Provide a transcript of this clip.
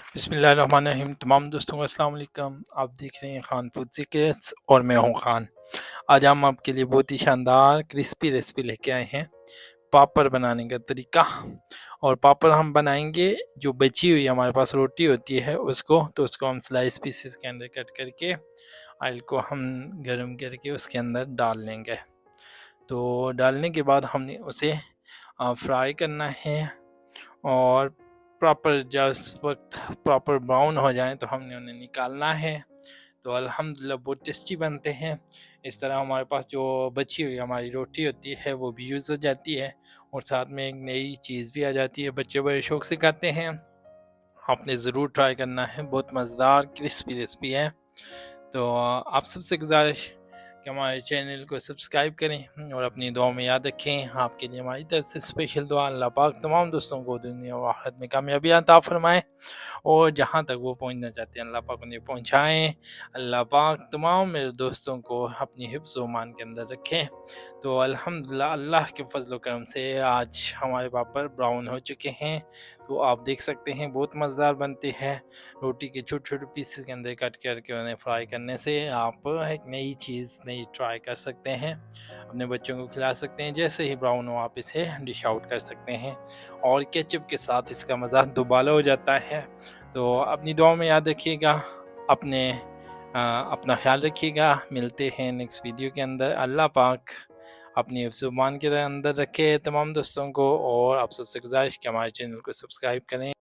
बिस्मिल्लाहिर्रहमानिर्रहीम। तमाम दोस्तों को अस्सलाम वालेकुम। आप देख रहे हैं खान फूड सीक्रेट्स और मैं हूं खान। आज हम आपके लिए बहुत ही शानदार क्रिस्पी रेसिपी लेके आए हैं, पापड़ बनाने का तरीका। और पापड़ हम बनाएंगे, जो बची हुई हमारे पास रोटी होती है उसको हम स्लाइस पीसेस के अंदर कट करके ऑयल को हम गर्म करके उसके अंदर डाल लेंगे। तो डालने के बाद हमने उसे फ्राई करना है, और प्रॉपर जब वक्त प्रॉपर ब्राउन हो जाए तो हमने उन्हें निकालना है। तो अल्हम्दुलिल्लाह बहुत टेस्टी बनते हैं। इस तरह हमारे पास जो बची हुई हमारी रोटी होती है वो भी यूज़ हो जाती है, और साथ में एक नई चीज़ भी आ जाती है। बच्चे बड़े शौक से खाते हैं। आपने ज़रूर ट्राई करना है, बहुत मज़ेदार क्रिस्पी रेसिपी है। तो आप सबसे गुजारिश कि हमारे चैनल को सब्सक्राइब करें और अपनी दुआ में याद रखें। आपके लिए हमारी तरफ से स्पेशल दुआ, अल्लाह पाक तमाम दोस्तों को दुनिया और आखिरत में कामयाबी अता फरमाए, और जहाँ तक वो पहुँचना चाहते हैं अल्लाह पाक उन्हें पहुँचाएँ। अल्लाह पाक तमाम मेरे दोस्तों को अपनी हिफ्ज़ व ईमान के अंदर रखें। तो अल्हम्दुलिल्लाह अल्लाह के फ़ज़ल व करम से आज हमारे पापड़ ब्राउन हो चुके हैं। तो आप देख सकते हैं बहुत मज़ेदार बनते हैं। रोटी के छोटे-छोटे पीसेस के अंदर कट करके उन्हें फ्राई करने से आप एक नई चीज़ नई ट्राई कर सकते हैं। अपने बच्चों को खिला सकते हैं। जैसे ही ब्राउन हो आप इसे डिश आउट कर सकते हैं, और केचप के साथ इसका मज़ा दुबाला हो जाता है। तो अपनी दुआओं में याद रखिएगा। अपना ख़्याल रखिएगा। मिलते हैं नेक्स्ट वीडियो के अंदर। अल्लाह पाक अपनी हिफ्ज़ व ईमान के अंदर रखे तमाम दोस्तों को, और आप सबसे गुज़ारिश कि हमारे चैनल को सब्सक्राइब करें।